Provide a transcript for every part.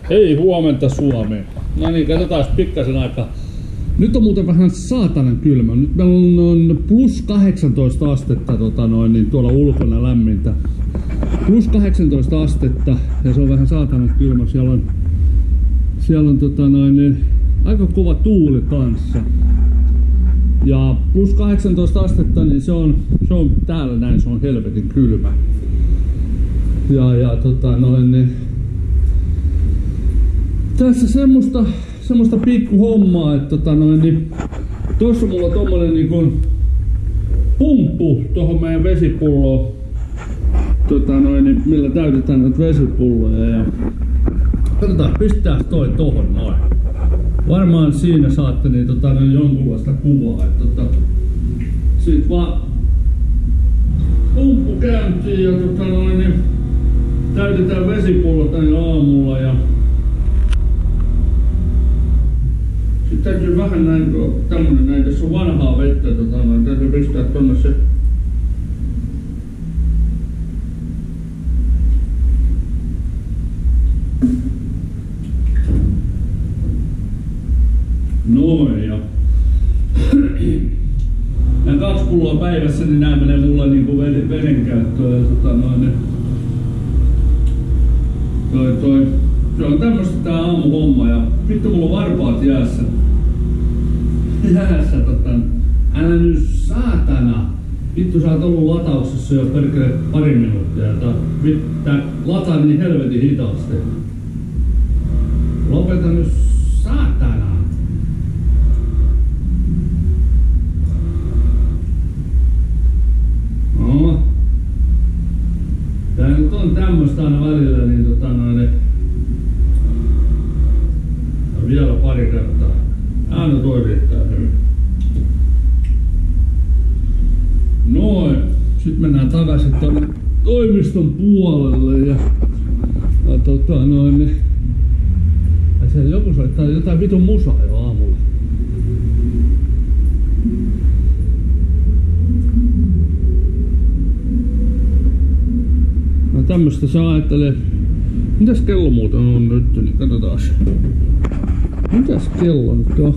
Hei, huomenta Suomeen. No niin, katsotaan pikkasen aikaa. Nyt on muuten vähän saatanan kylmä. Nyt meillä on plus 18 astetta tuolla ulkona lämmintä. Plus 18 astetta ja se on vähän saatanan kylmä. Siellä on aika kova tuuli kanssa. Ja plus 18 astetta, niin se on täällä näin, se on helvetin kylmä. Ja tässä semmoista pikku hommaa, että tuossa mulla on tommonen niin pumppu tohon meidän vesipulloon, millä täytetään näitä vesipulloja. Ja katsotaan, pistää toi tohon noin. Varmaan siinä saatte niin, jonkunlaista kuvaa, että siitä vaan pumppu käyntiin ja täytetään vesipullo tänne aamulla ja sitten täytyy vähän näin, tämmönen näin, tässä on vanhaa vettä, täytyy pistää tonne se noin ja nämä 2 pulloa päivässä, niin nämä menee mulla niinku veden käyttöön ja se on tämmöstä tää aamuhomma ja vittu mulla on varpaat jäässä. Älä nyt saatana! Vittu sä oot ollut latauksessa jo perkele pari minuuttia. Tää lataa niin helvetin hitaasti. Lopeta nyt saatana! No. Tää nyt on tämmöstä aina välillä niin vielä pari kertaa. Aina toi riittää hyvin. Noin. Sitten mennään takaisin tonne toimiston puolelle ja siellä joku soittaa jotain vitun musaa jo aamulla. No tämmöstä saa ajattelee. Mitäs kello muuten on nyt, niin katsotaan. Mitäs kello nyt on?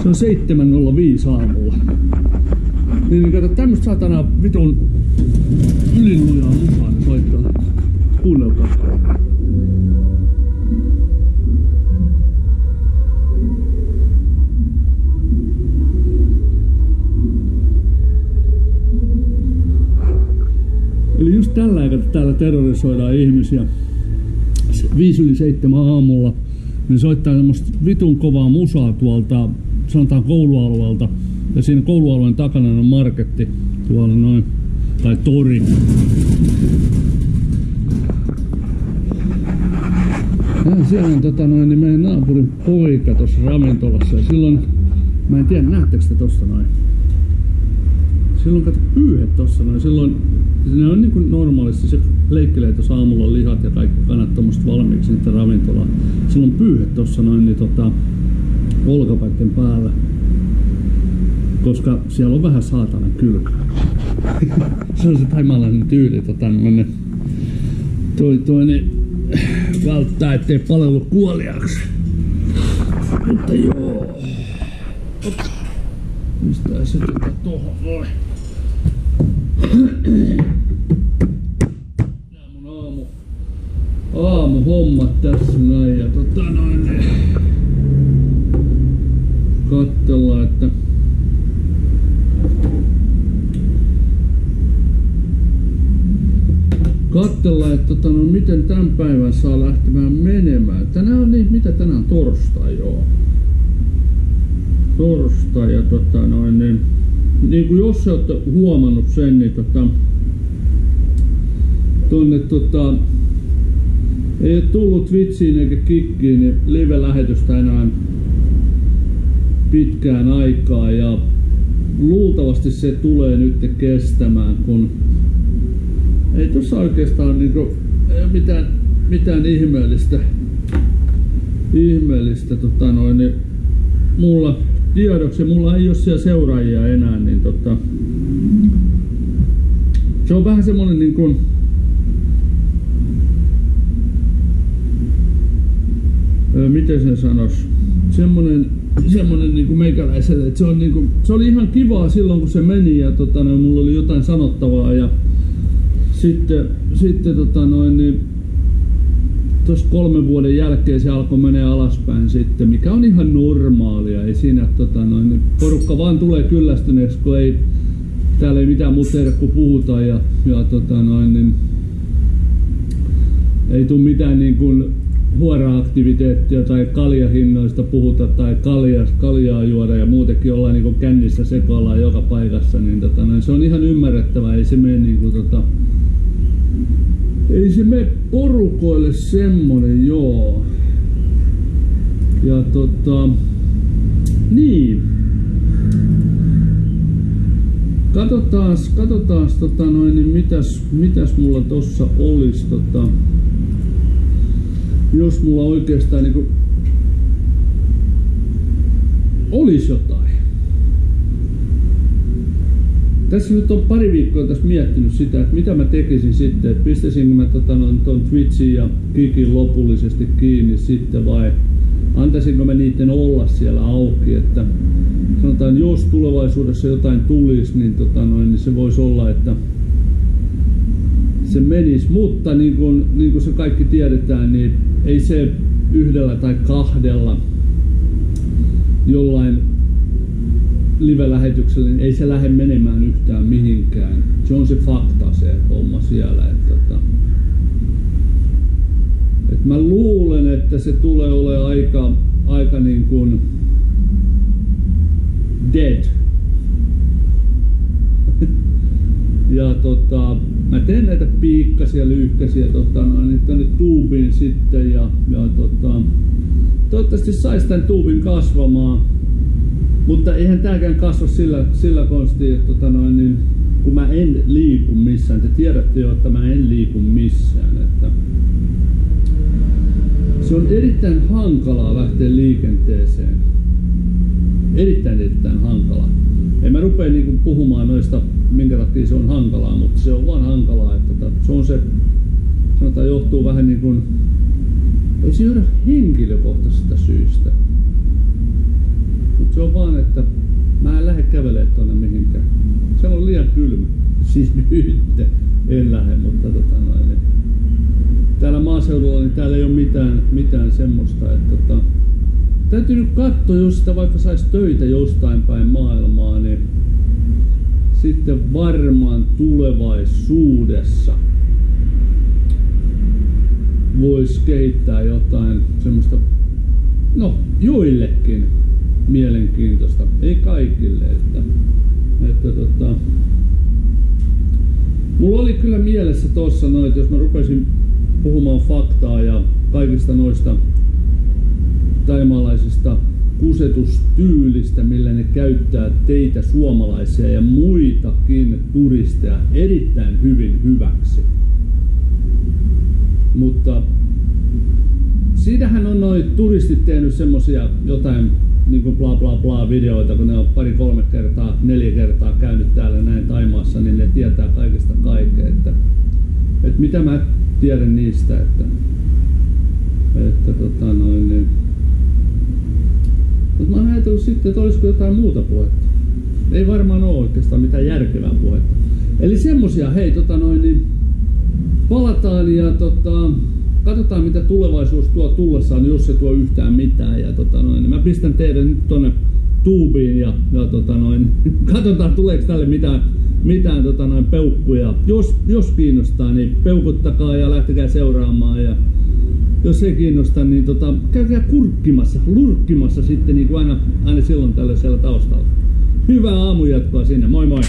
Se on 7.05 aamulla. Niin kato, tämmöstä saatana vitun ylinlujaa mukaan ne soittaa. Kuunnelkaa. Eli just tällä aikaa täällä terrorisoidaan ihmisiä. 5:07 aamulla. Ne soittaa semmoista vitun kovaa musaa tuolta, sanotaan koulualueelta. Ja siinä koulualueen takana on marketti tuolla noin, tai tori. Ja siellä on niin meidän naapurin poika tossa ravintolassa ja silloin, mä en tiedä näettekö te tosta noin. Silloin kato pyyhet tossa noin, silloin ne on niin kuin normaalisti, se leikkelee tuossa aamulla lihat ja kaikki kanat tommoset valmiiksi niitä ravintolaan. Silloin pyyhet tossa noin niin olkapäitten päällä. Koska siellä on vähän saatanan kylmä. Se on se taimalainen tyyli niin välttää ettei palelu kuoliaksi. Mutta joo. Mistä se tohon noin. Nää mun aamuhommat tässä näin ja katsellaan, että miten tämän päivän saa lähtemään menemään. Tänään on niin, mitä tänään on torstai, joo. Torstai ja niin kuin jos olette huomannut sen, niin ei ole tullut Twitchiin eikä Kikkiin niin live-lähetystä enää pitkään aikaa ja luultavasti se tulee nyt kestämään, kun ei tossa oikeastaan niinku, ei ole mitään ihmeellistä niin mulla tiedoksi, mulla ei ole siellä seuraajia enää, niin se on vähän semmonen niin kuin miten sen sanois, semmonen niinku meikäläiselle, että se on niinku, se oli ihan kivaa silloin kun se meni ja mulla oli jotain sanottavaa ja sitten niin tuossa 3 vuoden jälkeen se alkoi menee alaspäin sitten, mikä on ihan normaalia, ei siinä niin porukka vaan tulee kyllästyneeksi, kun täällä ei mitään muuta tehdä kuin puhuta ja niin ei tule mitään niin kuin huora-aktiviteettia tai kaljahinnoista puhuta tai kaljaa juoda ja muutenkin ollaan niin kuin kännissä sekoillaan joka paikassa, niin se on ihan ymmärrettävää, ei se mene niin kuin ei se mene porukoille semmonen, joo. Ja niin. Katsotaas niin mitäs mulla tossa olis jos mulla oikeastaan niinku olis jotain. Tässä nyt on pari viikkoa tässä miettinyt sitä, että mitä mä tekisin sitten, että pistäisinkö mä ton Twitchin ja Kikin lopullisesti kiinni sitten vai antaisinko mä niiden olla siellä auki, että sanotaan jos tulevaisuudessa jotain tulisi, niin, niin se voisi olla, että se menisi, mutta niin kuin se kaikki tiedetään, niin ei se 1 tai 2 jollain live-lähetyksellä, niin ei se lähde menemään yhtään mihinkään. Se on se fakta, se homma siellä. Että mä luulen, että se tulee olemaan aika niin kuin dead. Ja mä teen näitä piikkasia, lyykkäsiä niin tänne tuubiin sitten ja toivottavasti sais tän tuubin kasvamaan. Mutta eihän tääkään kasva sillä konsti, että niin, kun mä en liiku missään. Te tiedätte jo, että mä en liiku missään. Että se on erittäin hankalaa lähteä liikenteeseen. Erittäin hankalaa. En mä rupea niinku puhumaan noista, minkä takia se on hankalaa, mutta se on vaan hankalaa. Että se on se, sanotaan, johtuu vähän niin kuin, ei se johda henkilökohtaisesta syystä. Mutta se on vaan, että mä en lähde kävelemään tuonne mihinkään. Se on liian kylmä. Siis nyt en lähde, mutta niin. Täällä maaseudulla niin täällä ei ole mitään semmoista, että täytyy nyt katsoa, jos sitä vaikka saisi töitä jostain päin maailmaa, niin sitten varmaan tulevaisuudessa voisi kehittää jotain semmoista, no joillekin mielenkiintoista, ei kaikille, että mulla oli kyllä mielessä tossa noin, että jos mä rupesin puhumaan faktaa ja kaikista noista thaimaalaisista kusetustyylistä, millä ne käyttää teitä suomalaisia ja muitakin turisteja erittäin hyvin hyväksi. Mutta siinähän on noi turistit tehnyt semmosia jotain niin kuin bla bla bla videoita, kun ne on 2-3 kertaa, 4 kertaa käynyt täällä näin Thaimaassa, niin ne tietää kaikesta kaikkea. Että mitä mä tiedän niistä, että niin. Mutta mä oon ajatellut sitten, että olisiko jotain muuta puhetta. Ei varmaan ole oikeastaan mitään järkevää puhetta. Eli semmosia, hei, niin palataan ja katsotaan mitä tulevaisuus tuo tullessaan, jos se tuo yhtään mitään. Ja niin mä pistän teidän nyt tonne tuubiin ja katsotaan tuleeko tälle mitään peukkuja. Jos kiinnostaa, niin peukuttakaa ja lähtekää seuraamaan. Ja jos ei kiinnosta, niin käykää lurkkimassa sitten niin kuin aina silloin tällöin siellä taustalla. Hyvää aamujatkoa sinne, moi moi!